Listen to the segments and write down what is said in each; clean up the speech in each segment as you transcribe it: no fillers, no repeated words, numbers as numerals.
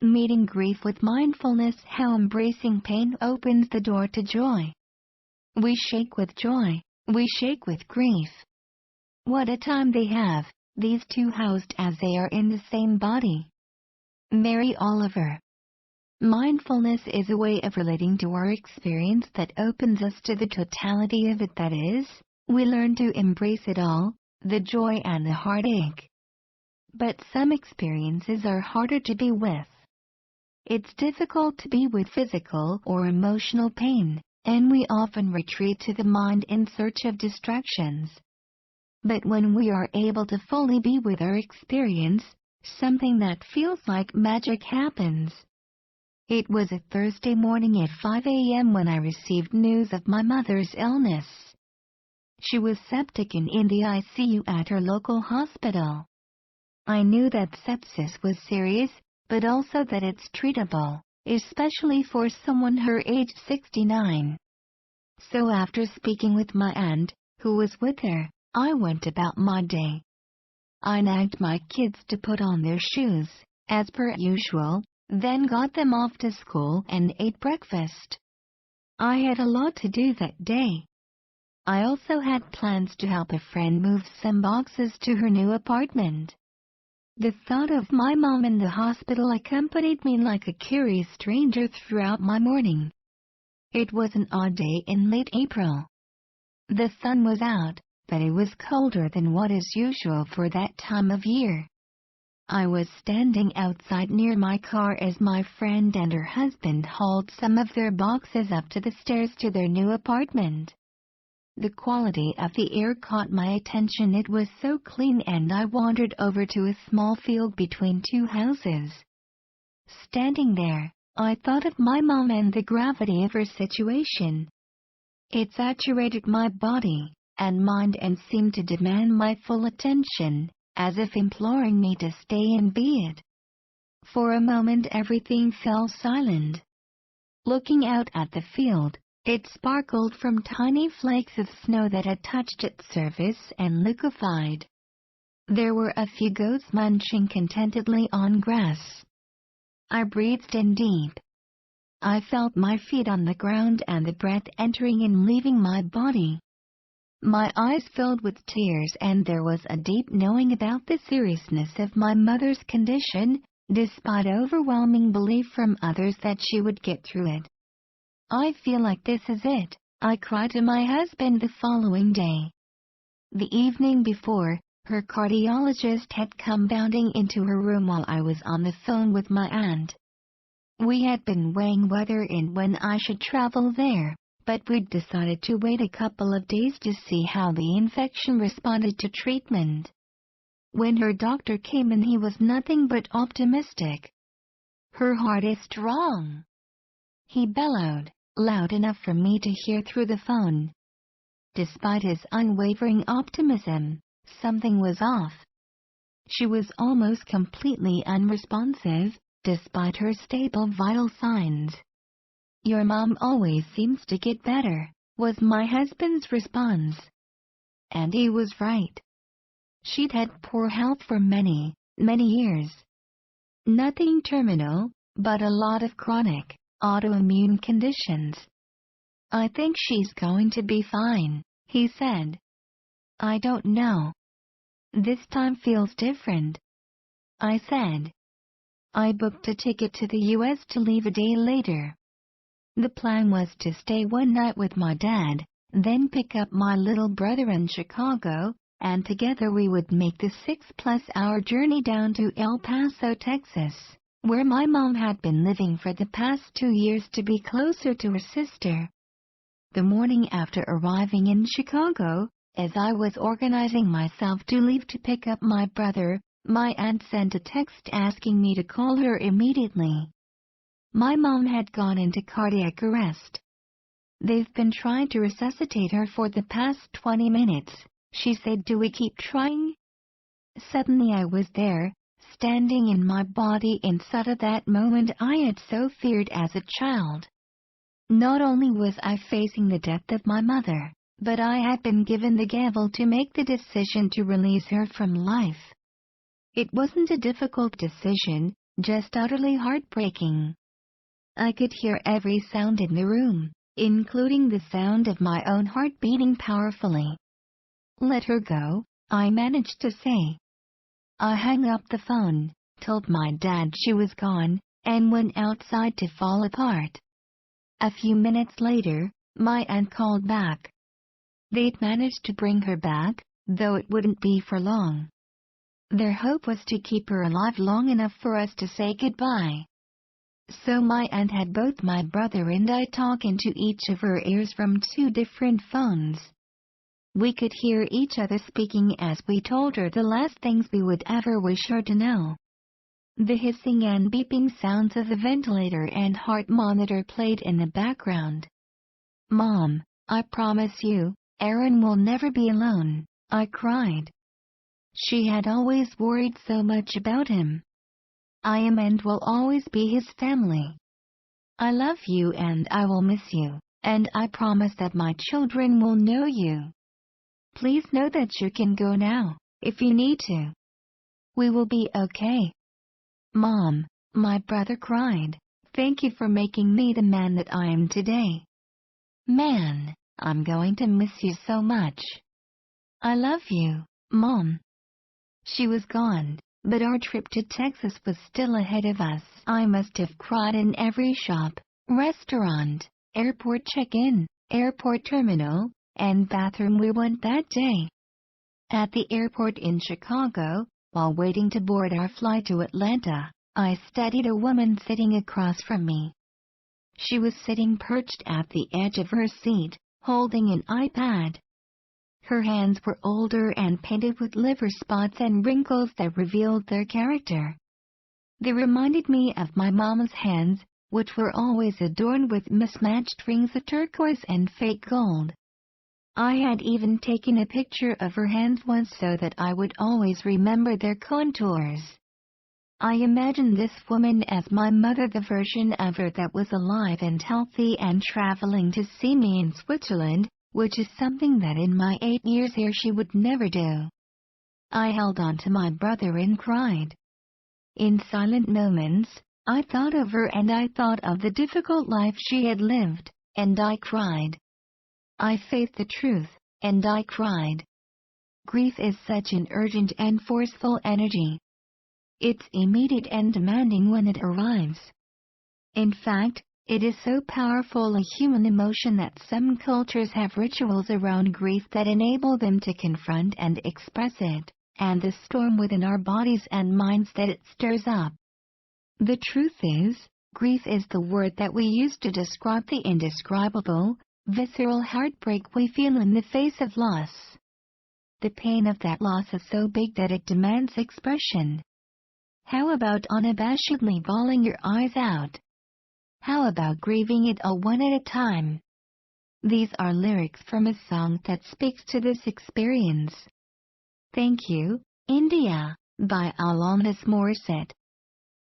Meeting grief with mindfulness, how embracing pain opens the door to joy. We shake with joy, we shake with grief. What a time they have, these two housed as they are in the same body. Mary Oliver. Mindfulness is a way of relating to our experience that opens us to the totality of it, that is, we learn to embrace it all, the joy and the heartache. But some experiences are harder to be with. It's difficult to be with physical or emotional pain, and we often retreat to the mind in search of distractions. But when we are able to fully be with our experience, something that feels like magic happens. It was a Thursday morning at 5 a.m. when I received news of my mother's illness. She was septic and in the ICU at her local hospital. I knew that sepsis was serious, but also that it's treatable, especially for someone her age 69. So after speaking with my aunt, who was with her, I went about my day. I nagged my kids to put on their shoes, as per usual, then got them off to school and ate breakfast. I had a lot to do that day. I also had plans to help a friend move some boxes to her new apartment. The thought of my mom in the hospital accompanied me like a curious stranger throughout my morning. It was an odd day in late April. The sun was out, but it was colder than what is usual for that time of year. I was standing outside near my car as my friend and her husband hauled some of their boxes up to the stairs to their new apartment. The quality of the air caught my attention. It was so clean, and I wandered over to a small field between two houses. Standing there, I thought of my mom and the gravity of her situation. It saturated my body and mind and seemed to demand my full attention, as if imploring me to stay and be it. For a moment everything fell silent. Looking out at the field, it sparkled from tiny flakes of snow that had touched its surface and liquefied. There were a few goats munching contentedly on grass. I breathed in deep. I felt my feet on the ground and the breath entering and leaving my body. My eyes filled with tears, and there was a deep knowing about the seriousness of my mother's condition, despite overwhelming belief from others that she would get through it. I feel like this is it, I cried to my husband the following day. The evening before, her cardiologist had come bounding into her room while I was on the phone with my aunt. We had been weighing whether and when I should travel there, but we'd decided to wait a couple of days to see how the infection responded to treatment. When her doctor came in, he was nothing but optimistic. "Her heart is strong," he bellowed, loud enough for me to hear through the phone. Despite his unwavering optimism, something was off. She was almost completely unresponsive, despite her stable vital signs. "Your mom always seems to get better," was my husband's response. And he was right. She'd had poor health for many, many years. Nothing terminal, but a lot of chronic, autoimmune conditions. "I think she's going to be fine," he said. "I don't know. This time feels different," I said. I booked a ticket to the U.S. to leave a day later. The plan was to stay one night with my dad, then pick up my little brother in Chicago, and together we would make the 6-plus-hour journey down to El Paso, Texas, where my mom had been living for the past 2 years, to be closer to her sister. The morning after arriving in Chicago, as I was organizing myself to leave to pick up my brother, my aunt sent a text asking me to call her immediately. My mom had gone into cardiac arrest. "They've been trying to resuscitate her for the past 20 minutes, she said. "Do we keep trying?" Suddenly I was there, standing in my body inside of that moment I had so feared as a child. Not only was I facing the death of my mother, but I had been given the gavel to make the decision to release her from life. It wasn't a difficult decision, just utterly heartbreaking. I could hear every sound in the room, including the sound of my own heart beating powerfully. "Let her go," I managed to say. I hung up the phone, told my dad she was gone, and went outside to fall apart. A few minutes later, my aunt called back. They'd managed to bring her back, though it wouldn't be for long. Their hope was to keep her alive long enough for us to say goodbye. So my aunt had both my brother and I talk into each of her ears from 2 different phones. We could hear each other speaking as we told her the last things we would ever wish her to know. The hissing and beeping sounds of the ventilator and heart monitor played in the background. "Mom, I promise you, Aaron will never be alone," I cried. She had always worried so much about him. "I am and will always be his family. I love you and I will miss you, and I promise that my children will know you. Please know that you can go now, if you need to. We will be okay." "Mom," my brother cried, "thank you for making me the man that I am today. Man, I'm going to miss you so much. I love you, Mom." She was gone, but our trip to Texas was still ahead of us. I must have cried in every shop, restaurant, airport check-in, airport terminal, and bathroom we went that day. At the airport in Chicago, while waiting to board our flight to Atlanta, I studied a woman sitting across from me. She was sitting perched at the edge of her seat, holding an iPad. Her hands were older and painted with liver spots and wrinkles that revealed their character. They reminded me of my mom's hands, which were always adorned with mismatched rings of turquoise and fake gold. I had even taken a picture of her hands once so that I would always remember their contours. I imagined this woman as my mother, the version of her that was alive and healthy and traveling to see me in Switzerland, which is something that in my 8 years here she would never do. I held on to my brother and cried. In silent moments, I thought of her and I thought of the difficult life she had lived, and I cried. I faced the truth, and I cried. Grief is such an urgent and forceful energy. It's immediate and demanding when it arrives. In fact, it is so powerful a human emotion that some cultures have rituals around grief that enable them to confront and express it, and the storm within our bodies and minds that it stirs up. The truth is, grief is the word that we use to describe the indescribable, visceral heartbreak we feel in the face of loss. The pain of that loss is so big that it demands expression. How about unabashedly bawling your eyes out? How about grieving it all one at a time? These are lyrics from a song that speaks to this experience. Thank You, India, by Alanis Morissette.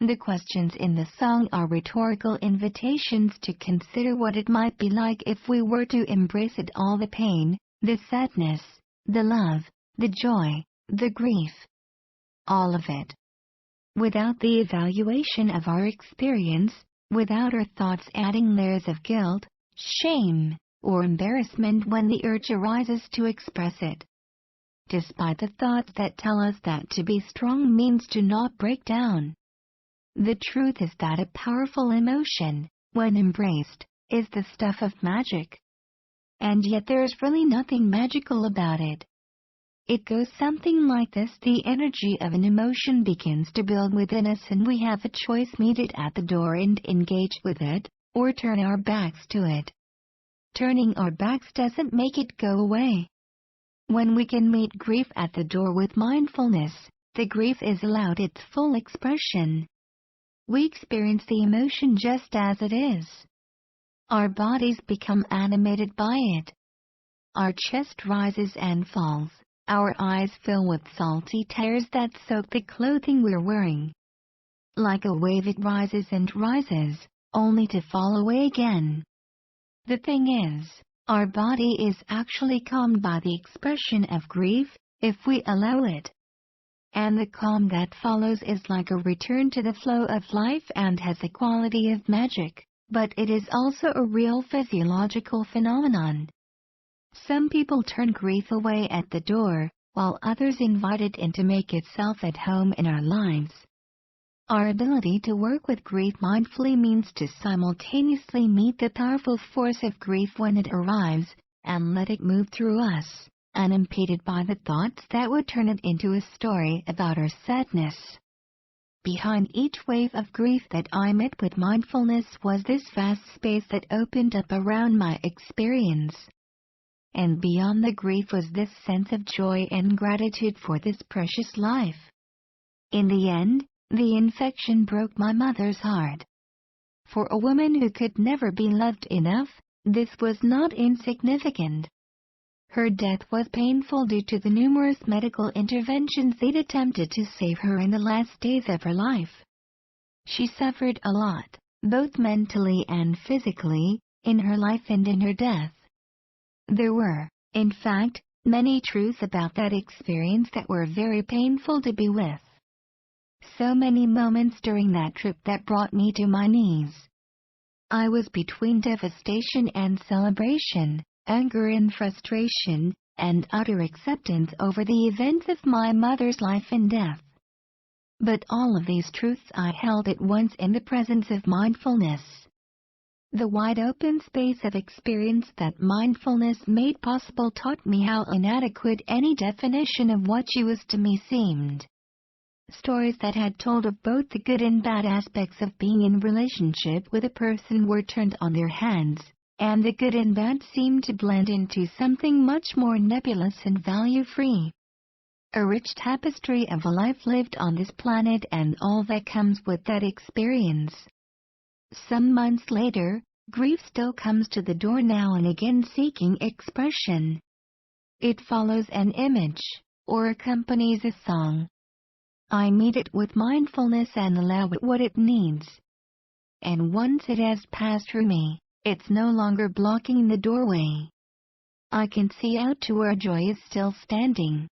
The questions in the song are rhetorical invitations to consider what it might be like if we were to embrace it all: the pain, the sadness, the love, the joy, the grief. All of it. Without the evaluation of our experience, without our thoughts adding layers of guilt, shame, or embarrassment when the urge arises to express it. Despite the thoughts that tell us that to be strong means to not break down. The truth is that a powerful emotion, when embraced, is the stuff of magic. And yet there's really nothing magical about it. It goes something like this: the energy of an emotion begins to build within us and we have a choice: meet it at the door and engage with it, or turn our backs to it. Turning our backs doesn't make it go away. When we can meet grief at the door with mindfulness, the grief is allowed its full expression. We experience the emotion just as it is. Our bodies become animated by it. Our chest rises and falls. Our eyes fill with salty tears that soak the clothing we're wearing. Like a wave it rises and rises, only to fall away again. The thing is, our body is actually calmed by the expression of grief, if we allow it. and the calm that follows is like a return to the flow of life and has a quality of magic, but it is also a real physiological phenomenon. Some people turn grief away at the door, while others invite it in to make itself at home in our lives. Our ability to work with grief mindfully means to simultaneously meet the powerful force of grief when it arrives, and let it move through us, unimpeded by the thoughts that would turn it into a story about our sadness. Behind each wave of grief that I met with mindfulness was this vast space that opened up around my experience. And beyond the grief was this sense of joy and gratitude for this precious life. In the end, the infection broke my mother's heart. For a woman who could never be loved enough, this was not insignificant. Her death was painful due to the numerous medical interventions they'd attempted to save her in the last days of her life. She suffered a lot, both mentally and physically, in her life and in her death. There were, in fact, many truths about that experience that were very painful to be with. So many moments during that trip that brought me to my knees. I was between devastation and celebration, anger and frustration, and utter acceptance over the events of my mother's life and death. But all of these truths I held at once in the presence of mindfulness. The wide-open space of experience that mindfulness made possible taught me how inadequate any definition of what she was to me seemed. Stories that had told of both the good and bad aspects of being in relationship with a person were turned on their heads, and the good and bad seemed to blend into something much more nebulous and value-free. A rich tapestry of a life lived on this planet and all that comes with that experience. Some months later, grief still comes to the door now and again seeking expression. It follows an image, or accompanies a song. I meet it with mindfulness and allow it what it needs. And once it has passed through me, it's no longer blocking the doorway. I can see out to where joy is still standing.